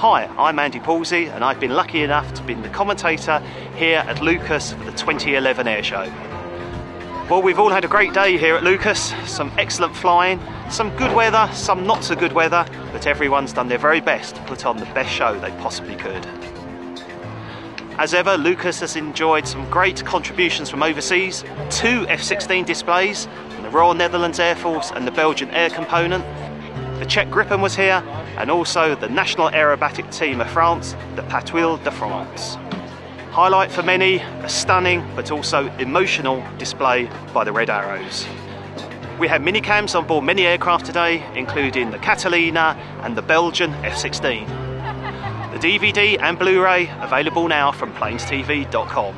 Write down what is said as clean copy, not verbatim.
Hi, I'm Andy Pawsey and I've been lucky enough to be the commentator here at Leuchars for the 2011 Airshow. Well, we've all had a great day here at Leuchars, some excellent flying, some good weather, some not so good weather, but everyone's done their very best to put on the best show they possibly could. As ever, Leuchars has enjoyed some great contributions from overseas, 2 F-16 displays from the Royal Netherlands Air Force and the Belgian Air Component. The Czech Gripen was here, and also the national aerobatic team of France, the Patrouille de France. Highlight for many, a stunning but also emotional display by the Red Arrows. We had minicams on board many aircraft today, including the Catalina and the Belgian F-16. The DVD and Blu-ray available now from PlanesTV.com.